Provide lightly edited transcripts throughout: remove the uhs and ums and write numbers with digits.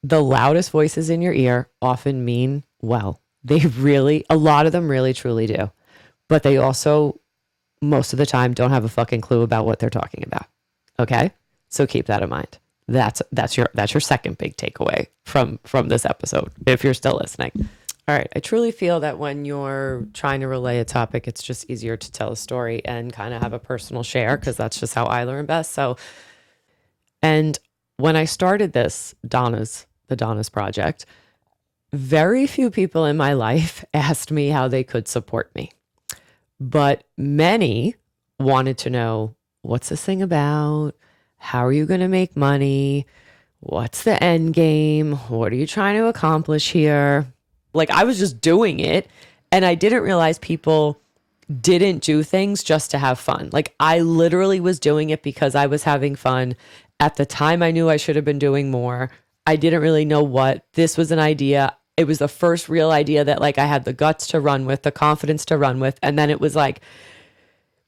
the loudest voices in your ear often mean well. They really, a lot of them really truly do. But they also, most of the time, don't have a fucking clue about what they're talking about. Okay? So keep that in mind. That's your second big takeaway from this episode, if you're still listening. All right. I truly feel that when you're trying to relay a topic, it's just easier to tell a story and kind of have a personal share, because that's just how I learn best. So, and when I started this the Donas project, very few people in my life asked me how they could support me. But many wanted to know, what's this thing about? How are you going to make money? What's the end game? What are you trying to accomplish here? Like, I was just doing it, and I didn't realize people didn't do things just to have fun. Like, I literally was doing it because I was having fun. At the time, I knew I should have been doing more. I didn't really know what. This was an idea. It was the first real idea that, like, I had the guts to run with, the confidence to run with. And then it was like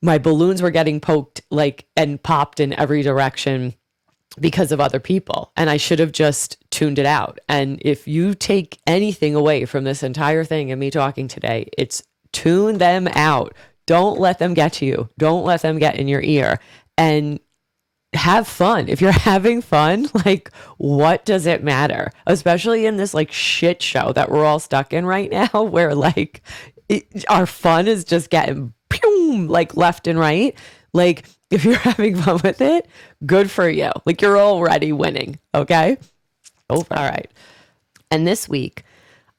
my balloons were getting poked, like, and popped in every direction because of other people. And I should have just tuned it out. And if you take anything away from this entire thing and me talking today, it's tune them out. Don't let them get to you. Don't let them get in your ear, and have fun. If you're having fun, like, what does it matter? Especially in this like shit show that we're all stuck in right now, where like our fun is just getting boom, like left and right. Like, if you're having fun with it, good for you. Like, you're already winning. Okay. Over. All right. And this week,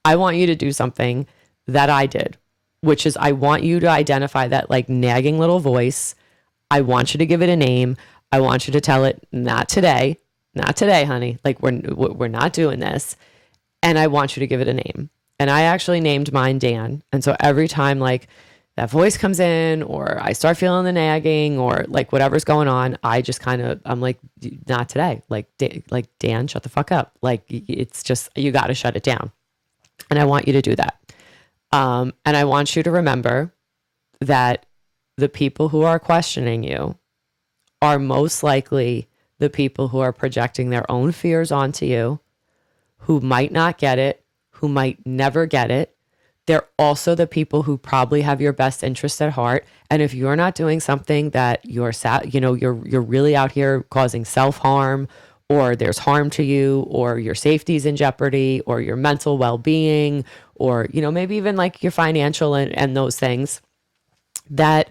I want you to do something that I did, which is I want you to identify that like nagging little voice. I want you to give it a name. I want you to tell it, not today, honey. Like, we're not doing this. And I want you to give it a name. And I actually named mine Dan. And so every time like that voice comes in, or I start feeling the nagging, or like whatever's going on, I just I'm like, not today. Like, Dan, shut the fuck up. Like, it's just, you got to shut it down. And I want you to do that. And I want you to remember that the people who are questioning you are most likely the people who are projecting their own fears onto you, who might not get it, who might never get it. They're also the people who probably have your best interest at heart. And if you're not doing something that you're really out here causing self-harm, or there's harm to you, or your safety's in jeopardy, or your mental well-being, or, maybe even like your financial and those things, that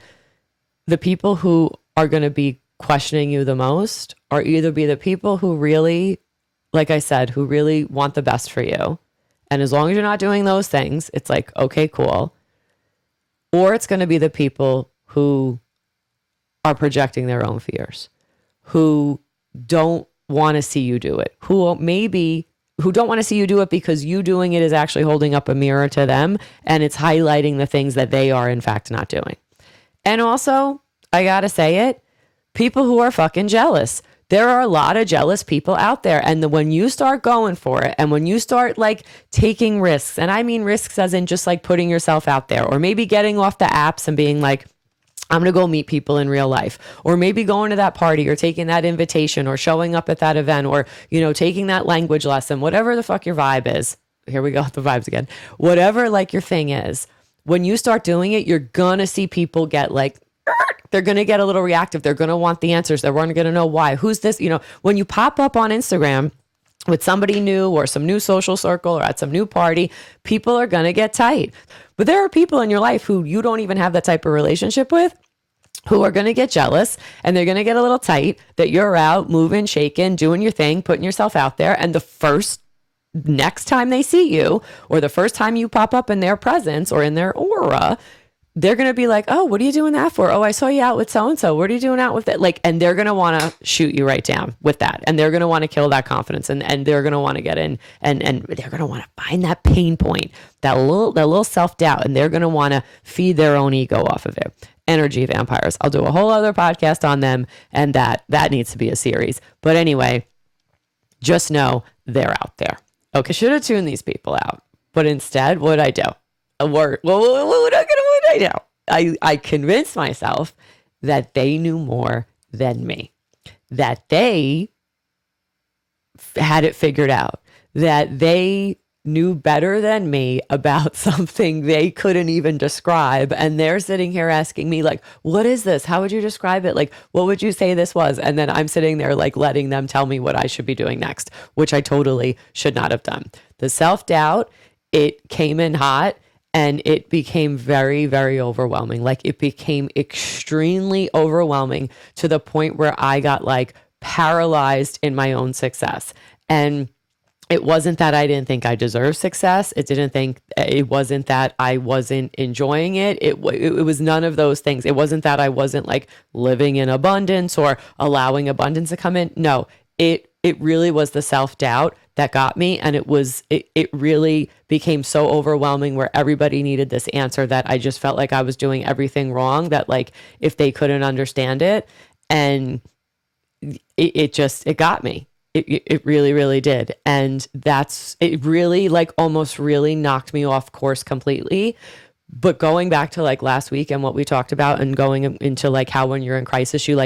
the people who are going to be questioning you the most are either be the people who really, like I said, who really want the best for you. And as long as you're not doing those things, it's like, okay, cool. Or it's going to be the people who are projecting their own fears, who don't want to see you do it, who don't want to see you do it because you doing it is actually holding up a mirror to them, and it's highlighting the things that they are in fact not doing. And also, I got to say it, people who are fucking jealous. There are a lot of jealous people out there. And when you start going for it, and when you start like taking risks, and I mean risks as in just like putting yourself out there, or maybe getting off the apps and being like, I'm going to go meet people in real life, or maybe going to that party, or taking that invitation, or showing up at that event, or, taking that language lesson, whatever the fuck your vibe is. Here we go with the vibes again. Whatever like your thing is, when you start doing it, you're going to see people get like, they're going to get a little reactive. They're going to want the answers. They're going to know why. Who's this? When you pop up on Instagram with somebody new, or some new social circle, or at some new party, people are going to get tight. But there are people in your life who you don't even have that type of relationship with, who are going to get jealous, and they're going to get a little tight that you're out moving, shaking, doing your thing, putting yourself out there. And the next time they see you, or the first time you pop up in their presence or in their aura, they're going to be like, oh, what are you doing that for? Oh, I saw you out with so-and-so. What are you doing out with it? Like, and they're going to want to shoot you right down with that. And they're going to want to kill that confidence, and they're going to want to get in, and they're going to want to find that pain point, that little self-doubt. And they're going to want to feed their own ego off of it. Energy vampires. I'll do a whole other podcast on them, and that needs to be a series. But anyway, just know they're out there. Okay. Should have tuned these people out, but instead, what did I do? What I do? I convinced myself that they knew more than me, that they had it figured out, that they knew better than me about something they couldn't even describe. And they're sitting here asking me, like, what is this? How would you describe it? Like, what would you say this was? And then I'm sitting there, like, letting them tell me what I should be doing next, which I totally should not have done. The self-doubt, it came in hot. And it became very, very overwhelming. Like, it became extremely overwhelming to the point where I got like paralyzed in my own success. And it wasn't that I didn't think I deserved success. It wasn't that I wasn't enjoying it. It was none of those things. It wasn't that I wasn't like living in abundance or allowing abundance to come in. No, it really was the self-doubt that got me. And it really became so overwhelming where everybody needed this answer that I just felt like I was doing everything wrong, that like if they couldn't understand it. And it got me. It really, really did. And it really like almost really knocked me off course completely. But going back to like last week and what we talked about and going into like how when you're in crisis, you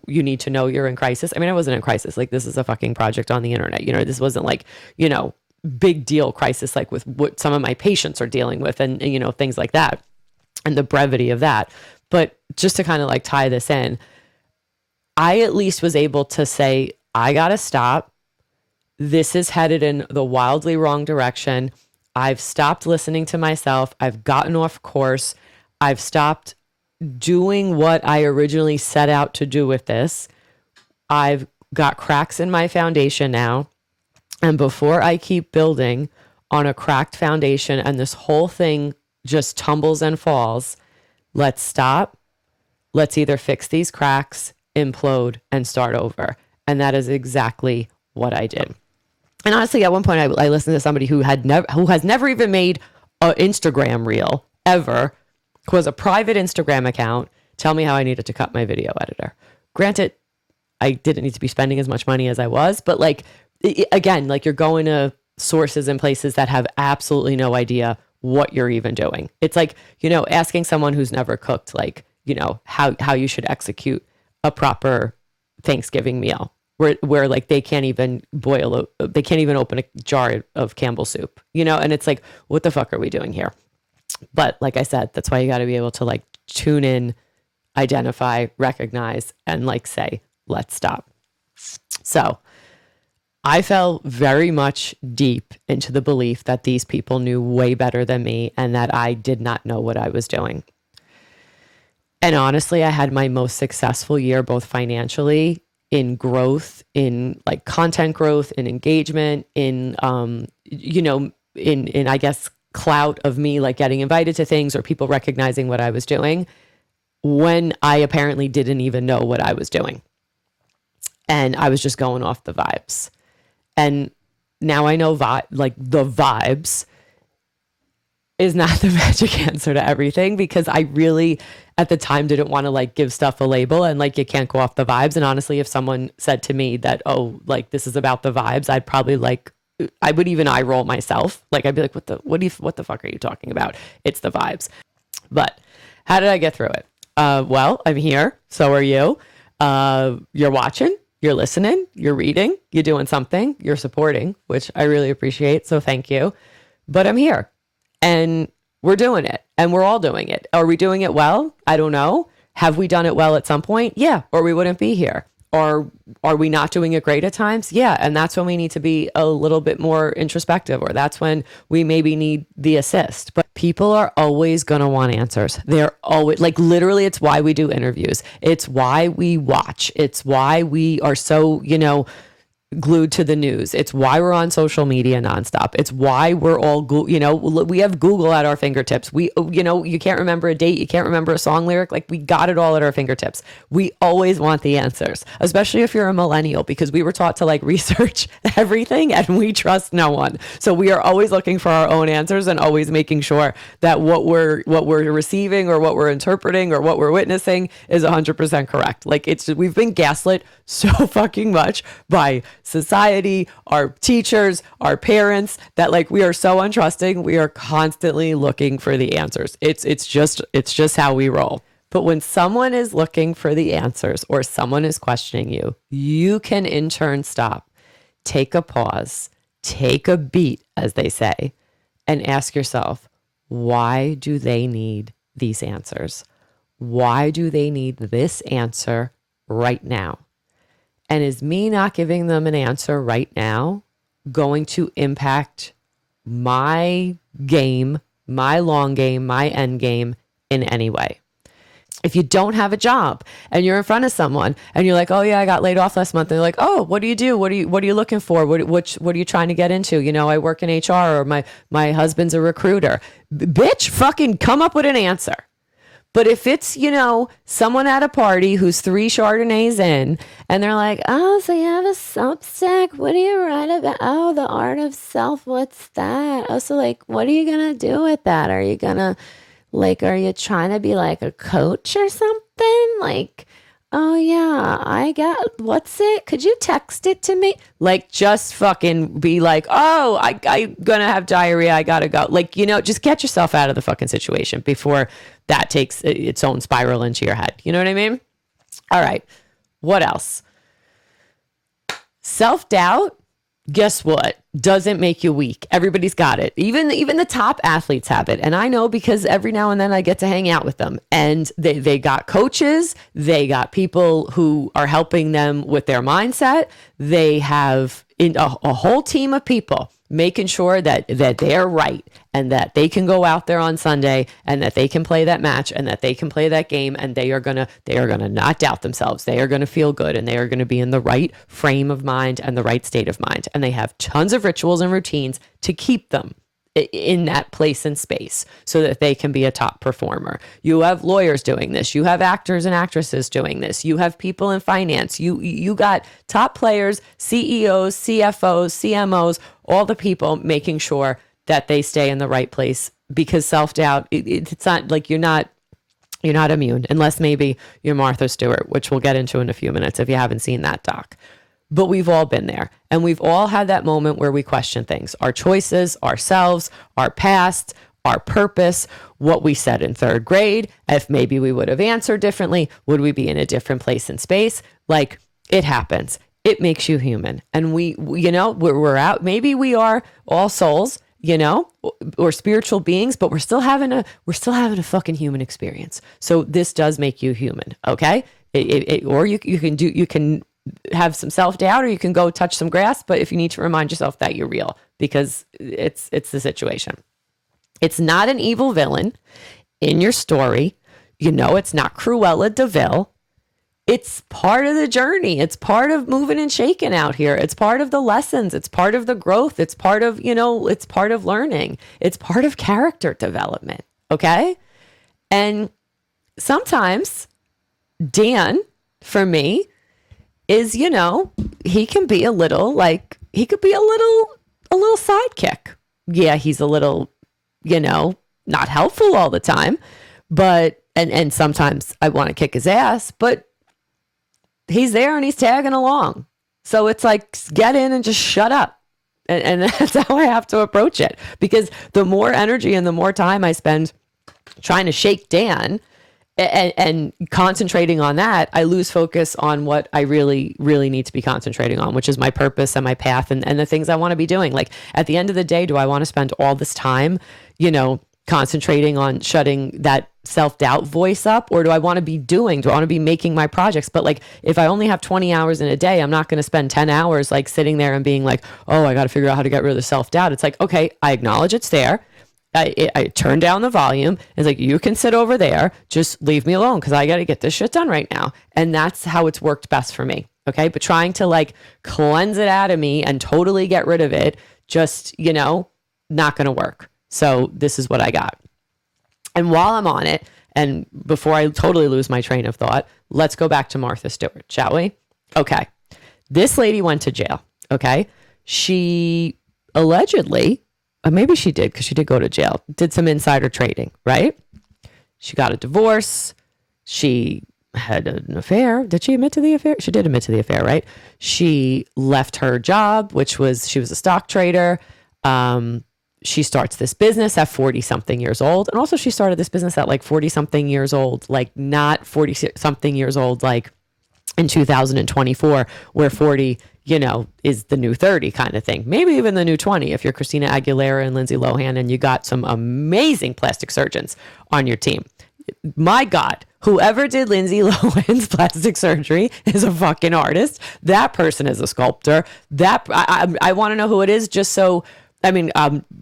need to know you're in crisis. I mean, I wasn't in crisis. Like, this is a fucking project on the internet. This wasn't like, big deal crisis, like with what some of my patients are dealing with and things like that and the brevity of that. But just to kind of like tie this in, I at least was able to say, I got to stop. This is headed in the wildly wrong direction. I've stopped listening to myself. I've gotten off course. I've stopped doing what I originally set out to do with this. I've got cracks in my foundation now. And before I keep building on a cracked foundation and this whole thing just tumbles and falls, let's stop. Let's either fix these cracks, implode, and start over. And that is exactly what I did. And honestly, at one point, I listened to somebody who has never even made an Instagram reel ever, who has a private Instagram account, tell me how I needed to cut my video editor. Granted, I didn't need to be spending as much money as I was, but like, again, like you're going to sources and places that have absolutely no idea what you're even doing. It's like, asking someone who's never cooked, like, how you should execute a proper Thanksgiving meal. Where like they can't even open a jar of Campbell soup, and it's like, what the fuck are we doing here? But like I said, that's why you got to be able to like tune in, identify, recognize, and like say, let's stop. So I fell very much deep into the belief that these people knew way better than me and that I did not know what I was doing. And honestly, I had my most successful year, both financially, in growth, in like content growth, in engagement, in I guess clout of me like getting invited to things or people recognizing what I was doing, when I apparently didn't even know what I was doing. And I was just going off the vibes. And now I know the vibes is not the magic answer to everything, because I really at the time didn't want to like give stuff a label and like you can't go off the vibes. And honestly, if someone said to me that, oh, like this is about the vibes, I'd probably I would even eye roll myself. Like I'd be like, what the fuck are you talking about? It's the vibes. But how did I get through it? Well, I'm here. So are you. You're watching, you're listening, you're reading, you're doing something, you're supporting, which I really appreciate. So thank you. But I'm here. And we're doing it, and we're all doing it. Are we doing it well? I don't know. Have we done it well at some point? Yeah, or we wouldn't be here. Or are we not doing it great at times? Yeah, and that's when we need to be a little bit more introspective, or that's when we maybe need the assist. But people are always going to want answers. They're always, like, literally, it's why we do interviews. It's why we watch. It's why we are so, glued to the news. It's why we're on social media nonstop. It's why we're all, we have Google at our fingertips. We, you can't remember a date. You can't remember a song lyric. Like, we got it all at our fingertips. We always want the answers, especially if you're a millennial, because we were taught to like research everything and we trust no one. So we are always looking for our own answers and always making sure that what we're receiving or what we're interpreting or what we're witnessing is 100% correct. Like, we've been gaslit so fucking much by society, our teachers, our parents, that like we are so untrusting. We are constantly looking for the answers. It's just how we roll. But when someone is looking for the answers or someone is questioning you, you can in turn stop, take a pause, take a beat, as they say, and ask yourself, why do they need these answers? Why do they need this answer right now? And is me not giving them an answer right now going to impact my game, my long game, my end game in any way? If you don't have a job and you're in front of someone and you're like, oh yeah, I got laid off last month. And they're like, oh, what do you do? What are you looking for? What are you trying to get into? You know, I work in HR, or my husband's a recruiter. Bitch, fucking come up with an answer. But if it's, you know, someone at a party who's 3 Chardonnays in and they're like, oh, so you have a Substack? What do you write about? Oh, the art of self. What's that? Oh, so like, what are you going to do with that? Are you going to, like, are you trying to be like a coach or something? Like, oh yeah, I got, what's it? Could you text it to me? Like, just fucking be like, oh, I'm gonna have diarrhea. I gotta go. Like, you know, just get yourself out of the fucking situation before that takes its own spiral into your head. You know what I mean? All right. What else? Self-doubt. Guess what? Doesn't make you weak. Everybody's got it. Even the top athletes have it. And I know because every now and then I get to hang out with them, and they got coaches. They got people who are helping them with their mindset. They have a whole team of people making sure that they're right, and that they can go out there on Sunday, and that they can play that match, and that they can play that game, and they are gonna not doubt themselves. They are gonna feel good, and they are gonna be in the right frame of mind and the right state of mind. And they have tons of rituals and routines to keep them in that place and space so that they can be a top performer. You have lawyers doing this. You have actors and actresses doing this. You have people in finance. You got top players, CEOs, CFOs, CMOs, all the people making sure that they stay in the right place, because self-doubt, it's not like you're not immune, unless maybe you're Martha Stewart, which we'll get into in a few minutes if you haven't seen that doc. But we've all been there, and we've all had that moment where we question things, our choices, ourselves, our past, our purpose, what we said in 3rd grade. If maybe we would have answered differently, would we be in a different place in space? Like, it happens. It makes you human. And we you know, we're out. Maybe we are all souls, you know, or spiritual beings, but we're still having a fucking human experience. So this does make you human. Okay. Or you can have some self-doubt, or you can go touch some grass. But if you need to remind yourself that you're real, because it's the situation. It's not an evil villain in your story. You know, it's not Cruella de Vil. It's part of the journey. It's part of moving and shaking out here. It's part of the lessons. It's part of the growth. It's part of, you know, it's part of learning. It's part of character development. Okay. And sometimes Dan, for me, is, you know, he could be a little sidekick. Yeah, he's a little, you know, not helpful all the time, but, and sometimes I want to kick his ass, but he's there and he's tagging along. So it's like, get in and just shut up. And that's how I have to approach it, because the more energy and the more time I spend trying to shake Dan, and concentrating on that, I lose focus on what I really, really need to be concentrating on, which is my purpose and my path and the things I want to be doing. Like, at the end of the day, do I want to spend all this time, you know, concentrating on shutting that self-doubt voice up? Or do I want to be making my projects? But like, if I only have 20 hours in a day, I'm not going to spend 10 hours like sitting there and being like, oh, I got to figure out how to get rid of the self-doubt. It's like, okay, I acknowledge it's there. I turn down the volume. It's like, you can sit over there, just leave me alone, because I got to get this shit done right now. And that's how it's worked best for me. Okay. But trying to like cleanse it out of me and totally get rid of it, just, you know, not going to work. So this is what I got. And while I'm on it, and before I totally lose my train of thought, let's go back to Martha Stewart, shall we? Okay. This lady went to jail. Okay. She allegedly, maybe she did, because she did go to jail, did some insider trading, right? She got a divorce. She had an affair. Did she admit to the affair? She did admit to the affair, right? She left her job, which was, she was a stock trader. She starts this business at 40 something years old. And also she started this business at like 40 something years old, like not 40 something years old, like in 2024, where 40, is the new 30 kind of thing. Maybe even the new 20 if you're Christina Aguilera and Lindsay Lohan and you got some amazing plastic surgeons on your team. My God, whoever did Lindsay Lohan's plastic surgery is a fucking artist. That person is a sculptor. I want to know who it is, just so. I mean,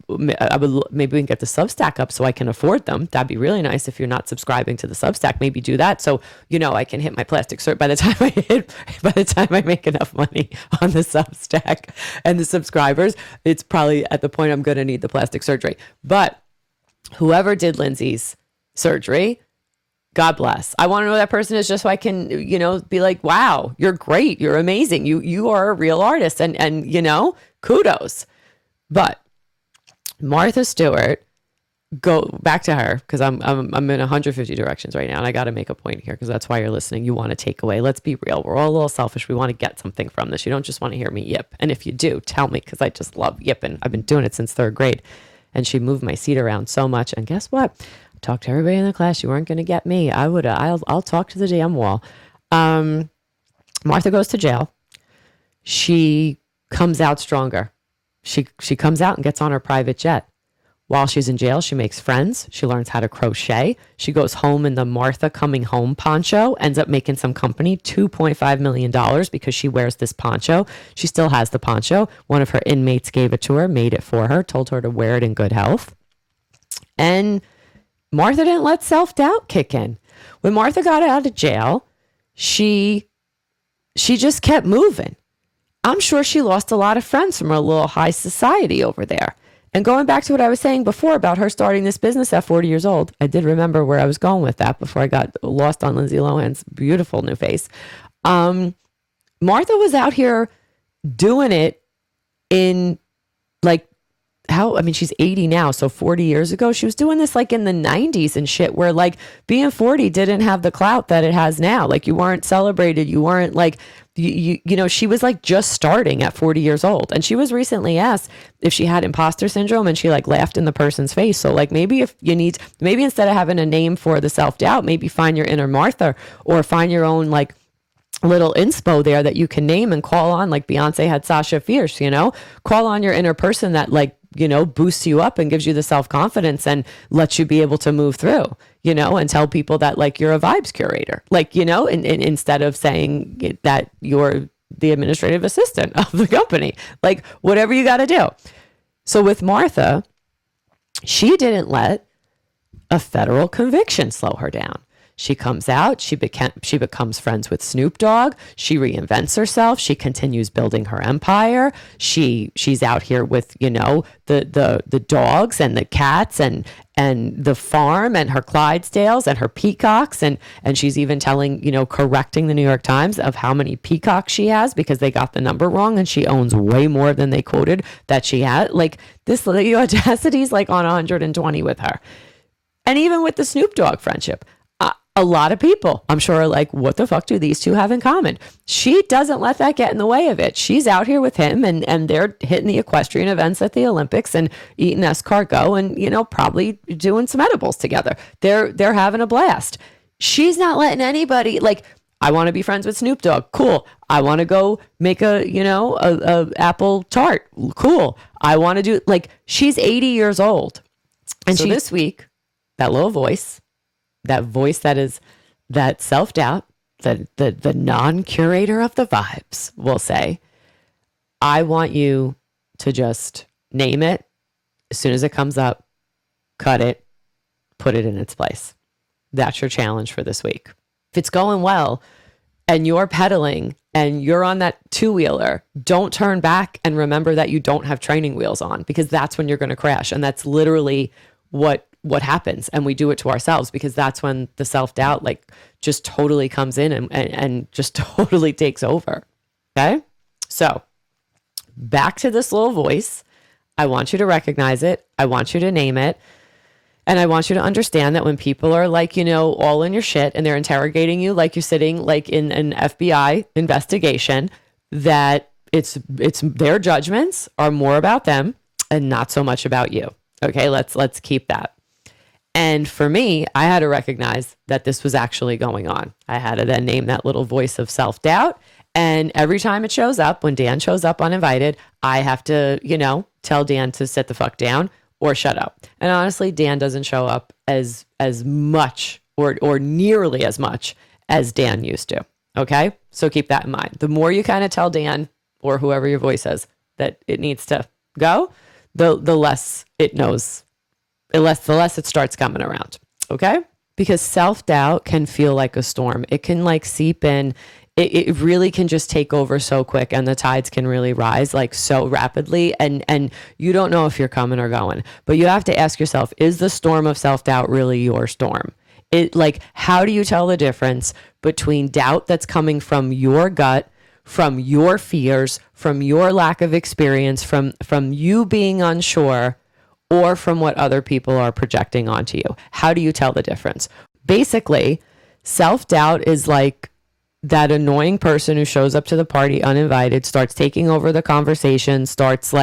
maybe we can get the Substack up so I can afford them. That'd be really nice if you're not subscribing to the Substack. Maybe do that so I can hit my plastic cert by the time I make enough money on the Substack and the subscribers. It's probably at the point I'm going to need the plastic surgery. But whoever did Lindsay's surgery, God bless. I want to know who that person is just so I can, be like, wow, you're great. You're amazing. You are a real artist and kudos. But Martha Stewart, go back to her because I'm in 150 directions right now and I got to make a point here because that's why you're listening. You want to take away. Let's be real. We're all a little selfish. We want to get something from this. You don't just want to hear me yip. And if you do, tell me because I just love yipping. I've been doing it since third grade. And she moved my seat around so much. And guess what? I talked to everybody in the class. You weren't going to get me. I'll talk to the damn wall. Martha goes to jail. She comes out stronger. She comes out and gets on her private jet. While she's in jail, she makes friends. She learns how to crochet. She goes home in the Martha coming home poncho, ends up making some company $2.5 million because she wears this poncho. She still has the poncho. One of her inmates gave it to her, made it for her, told her to wear it in good health. And Martha didn't let self-doubt kick in. When Martha got out of jail, she just kept moving. I'm sure she lost a lot of friends from her little high society over there. And going back to what I was saying before about her starting this business at 40 years old, I did remember where I was going with that before I got lost on Lindsay Lohan's beautiful new face. Martha was out here doing it in she's 80 now. So 40 years ago, she was doing this like in the 90s and shit where like being 40 didn't have the clout that it has now. Like you weren't celebrated. You weren't like, she was like just starting at 40 years old. And she was recently asked if she had imposter syndrome and she like laughed in the person's face. So like maybe maybe instead of having a name for the self-doubt, maybe find your inner Martha or find your own like little inspo there that you can name and call on, like Beyonce had Sasha Fierce, call on your inner person that like, boosts you up and gives you the self-confidence and lets you be able to move through, and tell people that like you're a vibes curator, like, and instead of saying that you're the administrative assistant of the company, like whatever you got to do. So with Martha, she didn't let a federal conviction slow her down. She comes out, she becomes friends with Snoop Dogg. She reinvents herself. She continues building her empire. She's out here with, the dogs and the cats and the farm and her Clydesdales and her peacocks. And she's even telling, correcting the New York Times of how many peacocks she has because they got the number wrong and she owns way more than they quoted that she had. Like this, the audacity's like on 120 with her. And even with the Snoop Dogg friendship, a lot of people, I'm sure, are like, what the fuck do these two have in common? She doesn't let that get in the way of it. She's out here with him and they're hitting the equestrian events at the Olympics and eating escargot and, probably doing some edibles together. They're having a blast. She's not letting anybody like, I want to be friends with Snoop Dogg. Cool. I want to go make a apple tart. Cool. I want to do she's 80 years old. And so this week, that little voice, that voice that is that self-doubt, the non-curator of the vibes will say, I want you to just name it as soon as it comes up, cut it, put it in its place. That's your challenge for this week. If it's going well and you're pedaling and you're on that two-wheeler, don't turn back and remember that you don't have training wheels on because that's when you're going to crash. And that's literally what happens, and we do it to ourselves because that's when the self-doubt just totally comes in and just totally takes over. Okay. So back to this little voice. I want you to recognize it. I want you to name it. And I want you to understand that when people are all in your shit and they're interrogating you, like you're sitting in an FBI investigation, that it's their judgments are more about them and not so much about you. Okay. Let's keep that. And for me, I had to recognize that this was actually going on. I had to then name that little voice of self-doubt. And every time it shows up, when Dan shows up uninvited, I have to, tell Dan to sit the fuck down or shut up. And honestly, Dan doesn't show up as much or nearly as much as Dan used to. Okay? So keep that in mind. The more you kind of tell Dan or whoever your voice is that it needs to go, the less it knows, the less it starts coming around. Okay? Because self-doubt can feel like a storm. It can like seep in. It really can just take over so quick, and the tides can really rise like so rapidly, and you don't know if you're coming or going. But you have to ask yourself, is the storm of self-doubt really your storm? How do you tell the difference between doubt that's coming from your gut, from your fears, from your lack of experience, from you being unsure, or from what other people are projecting onto you? How do you tell the difference? Basically, self-doubt is like that annoying person who shows up to the party uninvited, starts taking over the conversation, starts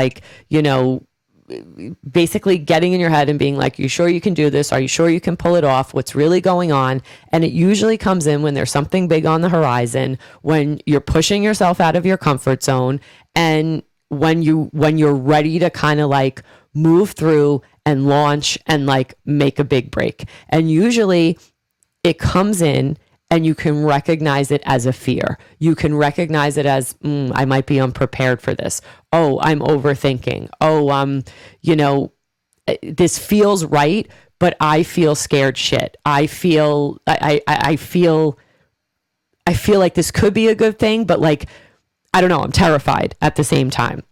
basically getting in your head and being like, you sure you can do this? Are you sure you can pull it off? What's really going on? And it usually comes in when there's something big on the horizon, when you're pushing yourself out of your comfort zone, and when you're ready to kind of like move through and launch and like make a big break. And usually it comes in and you can recognize it as a fear. You can recognize it as, I might be unprepared for this. Oh, I'm overthinking. Oh, this feels right, but I feel scared shit. I feel like this could be a good thing, but like, I don't know, I'm terrified at the same time.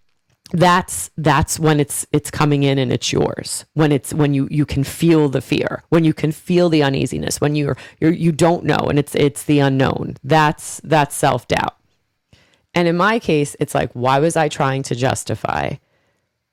That's when it's coming in and it's yours. When you can feel the fear, when you can feel the uneasiness, when you don't know, and it's the unknown. That's self-doubt. And in my case, it's like, why was I trying to justify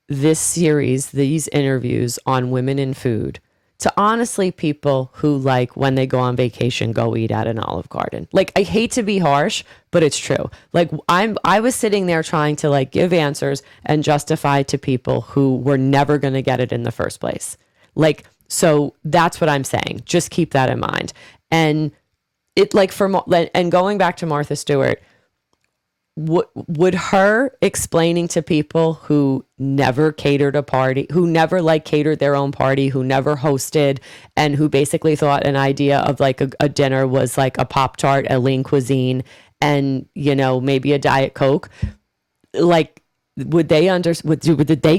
this series, these interviews on women in food, to honestly people who, like, when they go on vacation, go eat at an Olive Garden? Like, I hate to be harsh, but it's true. Like, I was sitting there trying to like give answers and justify to people who were never going to get it in the first place. Like, so that's what I'm saying. Just keep that in mind. And it like and going back to Martha Stewart, would her explaining to people who never catered a party, who never like catered their own party, who never hosted, and who basically thought an idea of like a dinner was like a Pop-Tart, a lean cuisine, and maybe a Diet Coke, like, would they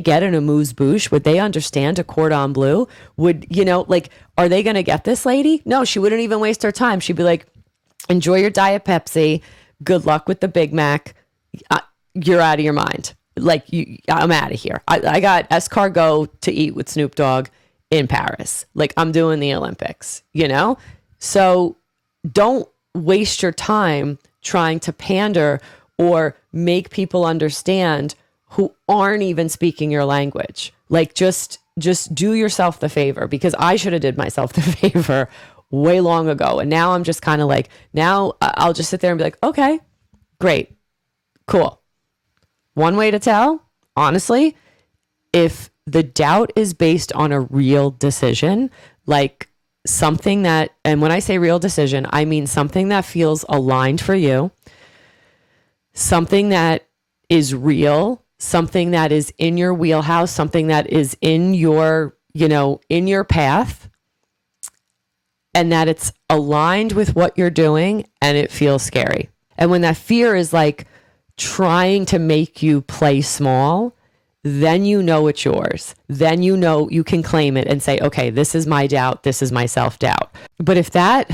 get an amuse-bouche? Would they understand a cordon bleu? Are they going to get this lady? No, she wouldn't even waste her time. She'd be like, enjoy your Diet Pepsi. Good luck with the Big Mac. You're out of your mind. Like, I'm out of here. I got escargot to eat with Snoop Dogg in Paris. Like, I'm doing the Olympics, So don't waste your time trying to pander or make people understand who aren't even speaking your language. Like, just do yourself the favor, because I should have did myself the favor way long ago. And now I'm just kind of like, now I'll just sit there and be like, okay, great, cool. One way to tell, honestly, if the doubt is based on a real decision, like something that, and when I say real decision, I mean something that feels aligned for you, something that is real, something that is in your wheelhouse, something that is in your, in your path, and that it's aligned with what you're doing and it feels scary. And when that fear is like trying to make you play small, then it's yours. Then you can claim it and say, okay, this is my doubt. This is my self-doubt. But if that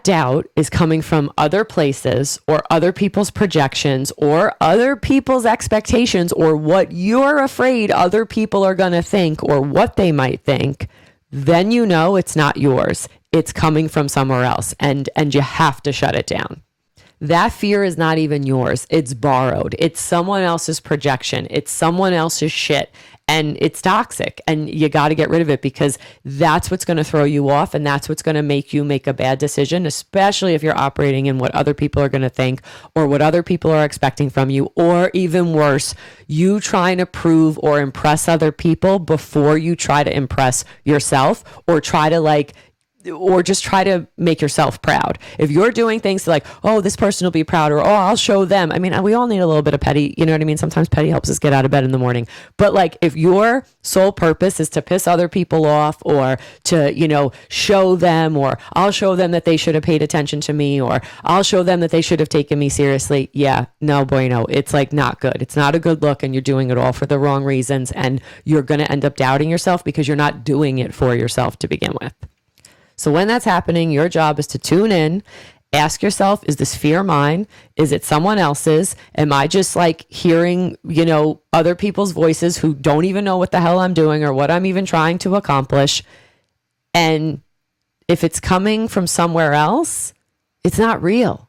doubt is coming from other places or other people's projections or other people's expectations or what you're afraid other people are going to think or what they might think, then it's not yours. It's coming from somewhere else, and you have to shut it down. that fear is not even yours. It's borrowed. It's someone else's projection. It's someone else's shit. And it's toxic, and you got to get rid of it, because that's what's going to throw you off, and that's what's going to make you make a bad decision, especially if you're operating in what other people are going to think or what other people are expecting from you, or even worse, you trying to prove or impress other people before you try to impress yourself, or just try to make yourself proud. If you're doing things like, oh, this person will be proud, or, oh, I'll show them. I mean, we all need a little bit of petty, you know what I mean? Sometimes petty helps us get out of bed in the morning. But like, if your sole purpose is to piss other people off, or to, show them, or I'll show them that they should have paid attention to me, or I'll show them that they should have taken me seriously. Yeah, no bueno. It's like not good. It's not a good look, and you're doing it all for the wrong reasons. And you're going to end up doubting yourself because you're not doing it for yourself to begin with. So when that's happening, your job is to tune in, ask yourself, is this fear mine? Is it someone else's? Am I just like hearing, other people's voices who don't even know what the hell I'm doing or what I'm even trying to accomplish? And if it's coming from somewhere else, it's not real.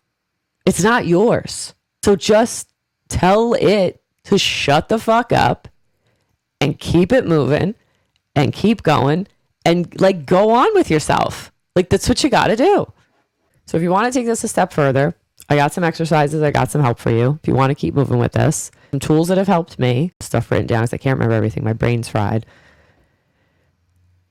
It's not yours. So just tell it to shut the fuck up and keep it moving and keep going. And like, go on with yourself. Like, that's what you got to do. So if you want to take this a step further, I got some exercises. I got some help for you. If you want to keep moving with this, some tools that have helped me, stuff written down because I can't remember everything. My brain's fried.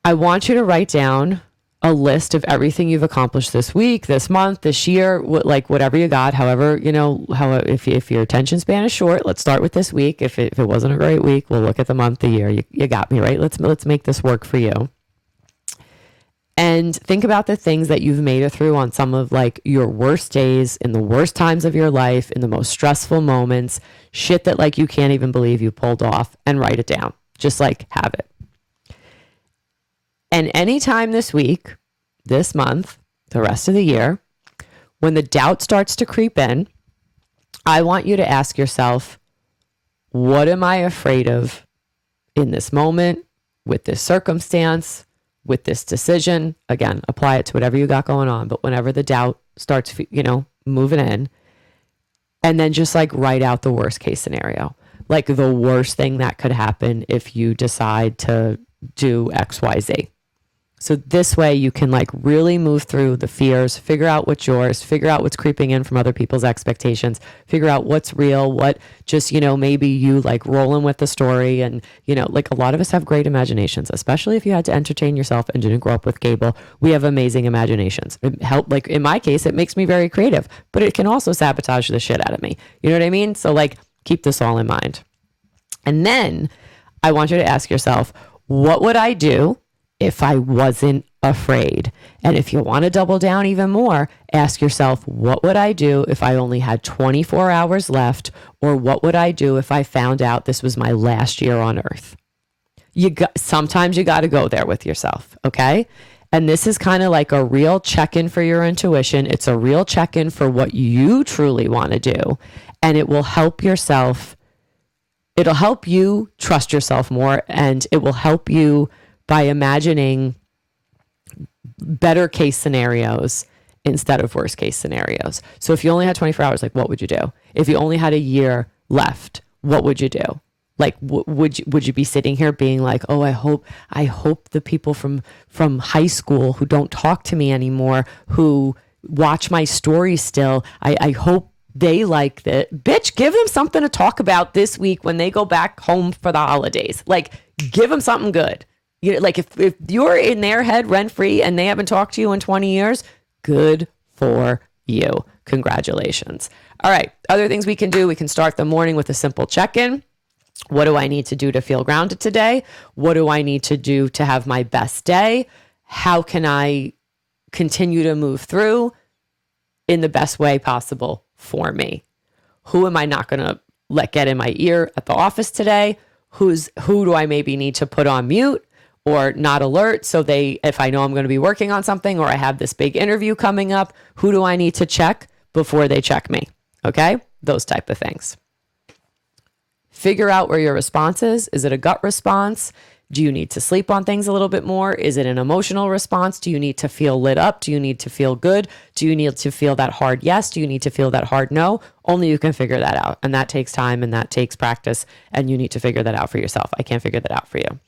I want you to write down a list of everything you've accomplished this week, this month, this year, whatever you got, however, if your attention span is short, let's start with this week. If it wasn't a great week, we'll look at the month, the year. You got me, right? Let's make this work for you. And think about the things that you've made it through on some of like your worst days, in the worst times of your life, in the most stressful moments, shit that like you can't even believe you pulled off, and write it down. Just like have it. And anytime this week, this month, the rest of the year, when the doubt starts to creep in, I want you to ask yourself, what am I afraid of in this moment, with this circumstance, with this decision? Again, apply it to whatever you got going on. But whenever the doubt starts, moving in, and then just like write out the worst case scenario, like the worst thing that could happen if you decide to do X, Y, Z. So this way you can like really move through the fears, figure out what's yours, figure out what's creeping in from other people's expectations, figure out what's real, what just, maybe you like rolling with the story. And, like a lot of us have great imaginations, especially if you had to entertain yourself and didn't grow up with cable. We have amazing imaginations. It help, like in my case, it makes me very creative, but it can also sabotage the shit out of me. You know what I mean? So like keep this all in mind. And then I want you to ask yourself, what would I do if I wasn't afraid? And if you want to double down even more, ask yourself, what would I do if I only had 24 hours left? Or what would I do if I found out this was my last year on earth? Sometimes you got to go there with yourself. Okay. And this is kind of like a real check-in for your intuition. It's a real check-in for what you truly want to do. And it will help yourself. It'll help you trust yourself more. And it will help you by imagining better case scenarios instead of worst case scenarios. So if you only had 24 hours, like what would you do? If you only had a year left, what would you do? Like, would you be sitting here being like, oh, I hope the people from high school who don't talk to me anymore, who watch my stories still, I hope they like that. Bitch, give them something to talk about this week when they go back home for the holidays. Like, give them something good. Like if you're in their head rent free and they haven't talked to you in 20 years, good for you. Congratulations. All right. Other things we can do. We can start the morning with a simple check-in. What do I need to do to feel grounded today? What do I need to do to have my best day? How can I continue to move through in the best way possible for me? Who am I not going to let get in my ear at the office today? Who do I maybe need to put on mute or not alert, so if I know I'm going to be working on something, or I have this big interview coming up, who do I need to check before they check me? Okay? Those type of things. Figure out where your response is. Is it a gut response? Do you need to sleep on things a little bit more? Is it an emotional response? Do you need to feel lit up? Do you need to feel good? Do you need to feel that hard yes? Do you need to feel that hard no? Only you can figure that out. And that takes time and that takes practice. And you need to figure that out for yourself. I can't figure that out for you.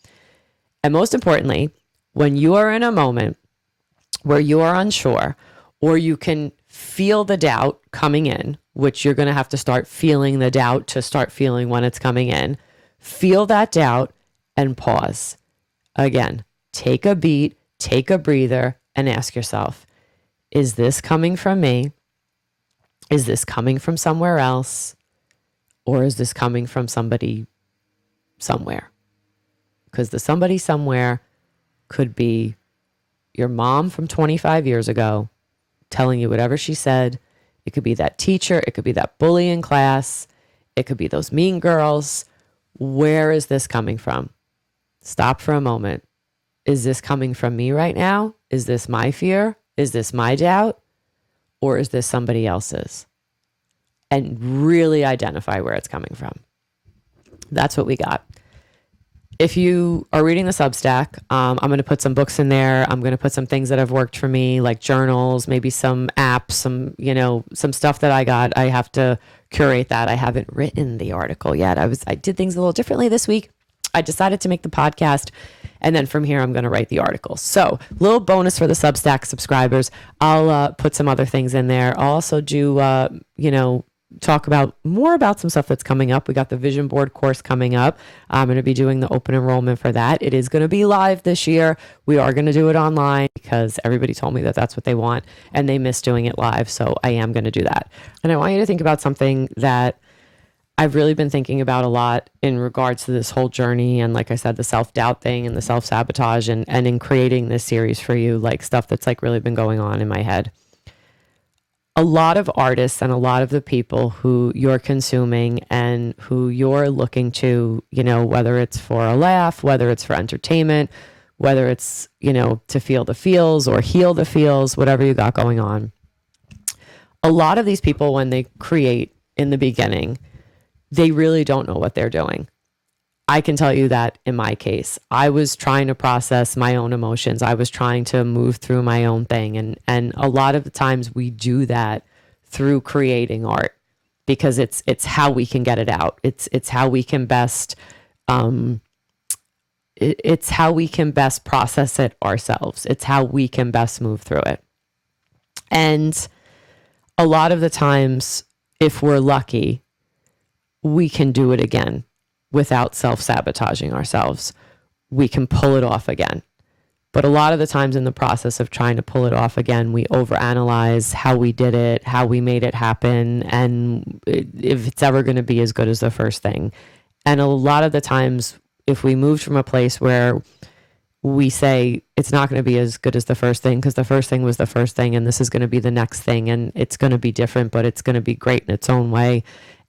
And most importantly, when you are in a moment where you are unsure, or you can feel the doubt coming in, which you're going to have to start feeling the doubt to start feeling when it's coming in, feel that doubt and pause. Again, take a beat, take a breather, and ask yourself, is this coming from me? Is this coming from somewhere else? Or is this coming from somebody somewhere? Because the somebody somewhere could be your mom from 25 years ago telling you whatever she said. It could be that teacher. It could be that bully in class. It could be those mean girls. Where is this coming from? Stop for a moment. Is this coming from me right now? Is this my fear? Is this my doubt? Or is this somebody else's? And really identify where it's coming from. That's what we got. If you are reading the Substack, I'm going to put some books in there. I'm going to put some things that have worked for me, like journals, maybe some apps, some stuff that I got. I have to curate that. I haven't written the article yet. I did things a little differently this week. I decided to make the podcast, and then from here, I'm going to write the article. So, little bonus for the Substack subscribers. I'll put some other things in there. I'll also do, talk about more about some stuff that's coming up. We got the vision board course coming up. I'm going to be doing the open enrollment for that. It is going to be live this year. We are going to do it online because everybody told me that that's what they want and they miss doing it live. So I am going to do that. And I want you to think about something that I've really been thinking about a lot in regards to this whole journey. And like I said, the self-doubt thing and the self-sabotage and in creating this series for you, like stuff that's like really been going on in my head. A lot of artists and a lot of the people who you're consuming and who you're looking to, whether it's for a laugh, whether it's for entertainment, whether it's, to feel the feels or heal the feels, whatever you got going on. A lot of these people, when they create in the beginning, they really don't know what they're doing. I can tell you that in my case, I was trying to process my own emotions. I was trying to move through my own thing. And a lot of the times we do that through creating art because it's how we can get it out. It's how we can best, it's how we can best process it ourselves. It's how we can best move through it. And a lot of the times, if we're lucky, we can do it again. Without self-sabotaging ourselves, we can pull it off again. But a lot of the times in the process of trying to pull it off again, we overanalyze how we did it, how we made it happen, and if it's ever going to be as good as the first thing. And a lot of the times, if we moved from a place where we say it's not going to be as good as the first thing because the first thing was the first thing and this is going to be the next thing and it's going to be different, but it's going to be great in its own way.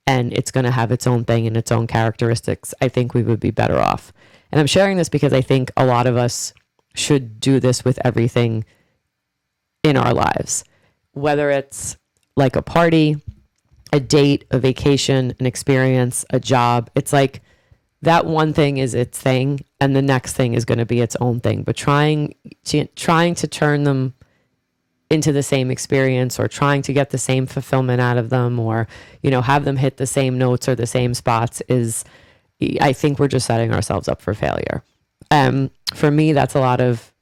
And it's going to have its own thing and its own characteristics, I think we would be better off. And I'm sharing this because I think a lot of us should do this with everything in our lives, whether it's like a party, a date, a vacation, an experience, a job. It's like that one thing is its thing and the next thing is going to be its own thing. But trying to turn them into the same experience or trying to get the same fulfillment out of them or, have them hit the same notes or the same spots is, I think we're just setting ourselves up for failure. For me, that's a lot of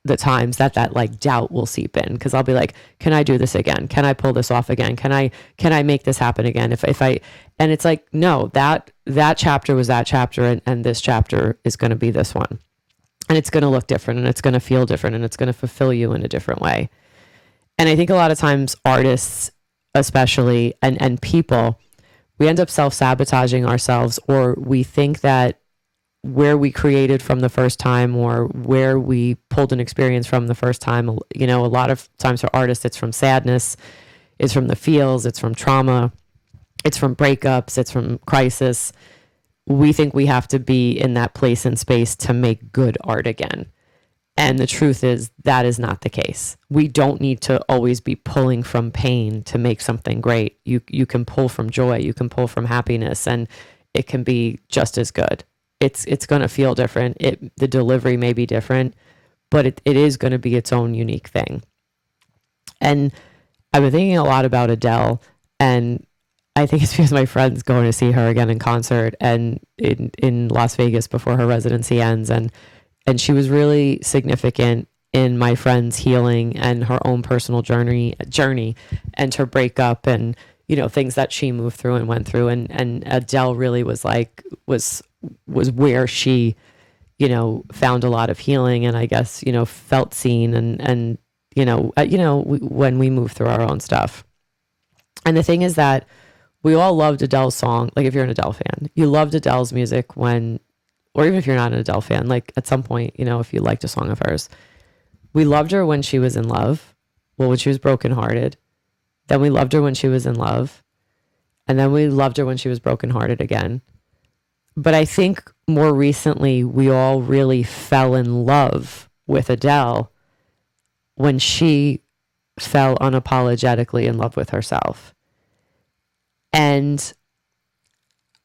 the times that like doubt will seep in because I'll be like, can I do this again? Can I pull this off again? Can I make this happen again? And it's like, no, that chapter was that chapter and this chapter is going to be this one. And it's going to look different and it's going to feel different and it's going to fulfill you in a different way. And I think a lot of times artists, especially, and people, we end up self-sabotaging ourselves, or we think that where we created from the first time or where we pulled an experience from the first time, a lot of times for artists, it's from sadness, it's from the feels, it's from trauma, it's from breakups, it's from crisis. We think we have to be in that place and space to make good art again. And the truth is that is not the case. We don't need to always be pulling from pain to make something great. You can pull from joy, you can pull from happiness, and it can be just as good. it's going to feel different. The delivery may be different, but it is going to be its own unique thing. And I've been thinking a lot about Adele, and I think it's because my friend's going to see her again in concert and in Las Vegas before her residency ends. And she was really significant in my friend's healing and her own personal journey and her breakup and, you know, things that she moved through and went through. And Adele really was where she, you know, found a lot of healing and I guess, you know, felt seen and, when we move through our own stuff. And the thing is that we all loved Adele's song. Like if you're an Adele fan, you loved Adele's music when, or even if you're not an Adele fan, like at some point, you know, if you liked a song of hers, we loved her when she was in love. Well, when she was brokenhearted. Then we loved her when she was in love. And then we loved her when she was brokenhearted again. But I think more recently, we all really fell in love with Adele when she fell unapologetically in love with herself. And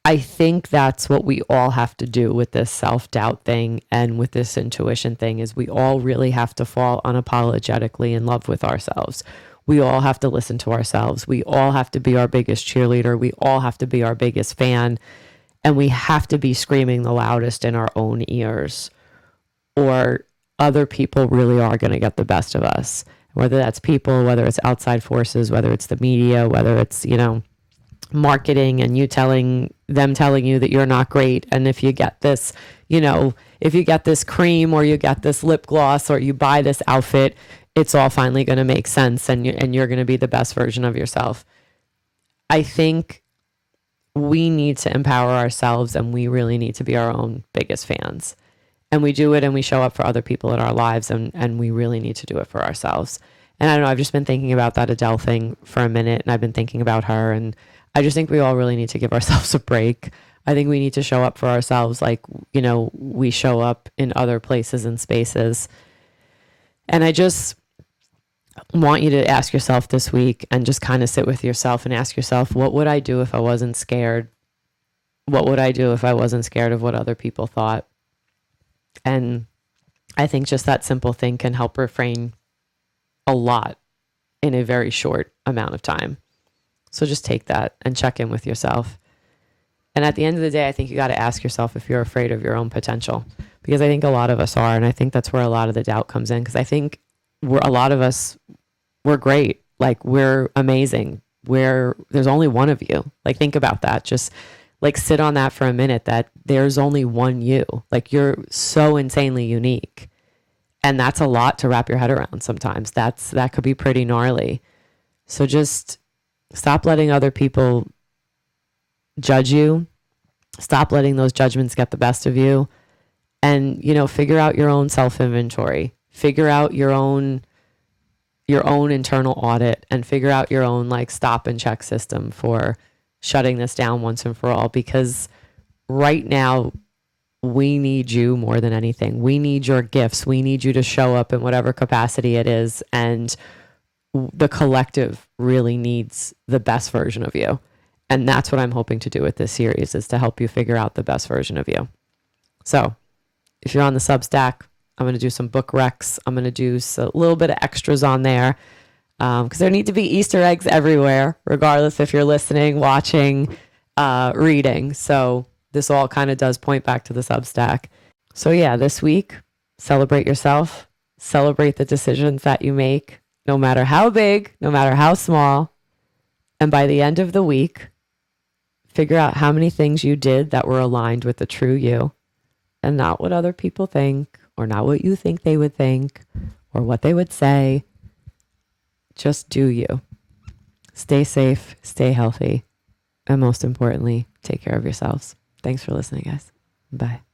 I think that's what we all have to do with this self-doubt thing and with this intuition thing is we all really have to fall unapologetically in love with ourselves. We all have to listen to ourselves. We all have to be our biggest cheerleader. We all have to be our biggest fan. And we have to be screaming the loudest in our own ears or other people really are going to get the best of us. Whether that's people, whether it's outside forces, whether it's the media, whether it's, you know, marketing and you telling you that you're not great. And if you get this, you know, if you get this cream or you get this lip gloss or you buy this outfit, it's all finally going to make sense and you're going to be the best version of yourself. I think we need to empower ourselves and we really need to be our own biggest fans. And we do it and we show up for other people in our lives and we really need to do it for ourselves. And I don't know, I've just been thinking about that Adele thing for a minute and I've been thinking about her and I just think we all really need to give ourselves a break. I think we need to show up for ourselves like, you know, we show up in other places and spaces. And I just want you to ask yourself this week and just kind of sit with yourself and ask yourself, what would I do if I wasn't scared? What would I do if I wasn't scared of what other people thought? And I think just that simple thing can help refrain a lot in a very short amount of time. So just take that and check in with yourself. And at the end of the day, I think you got to ask yourself if you're afraid of your own potential, because I think a lot of us are. And I think that's where a lot of the doubt comes in, because I think a lot of us, we're great. Like we're amazing. There's only one of you. Like think about that. Just like sit on that for a minute, that there's only one you. Like you're so insanely unique. And that's a lot to wrap your head around sometimes. That could be pretty gnarly. So just stop letting other people judge you. Stop letting those judgments get the best of you. And, you know, figure out your own self-inventory. Figure out your own internal audit and figure out your own like stop and check system for shutting this down once and for all. Because right now, we need you more than anything. We need your gifts. We need you to show up in whatever capacity it is. And the collective really needs the best version of you. And that's what I'm hoping to do with this series, is to help you figure out the best version of you. So if you're on the Substack, I'm going to do some book recs. I'm going to do a little bit of extras on there because there need to be Easter eggs everywhere, regardless if you're listening, watching, reading. So this all kind of does point back to the Substack. So yeah, this week, celebrate yourself, celebrate the decisions that you make, no matter how big, no matter how small. And by the end of the week, figure out how many things you did that were aligned with the true you and not what other people think or not what you think they would think or what they would say. Just do you. Stay safe, stay healthy, and most importantly, take care of yourselves. Thanks for listening, guys. Bye.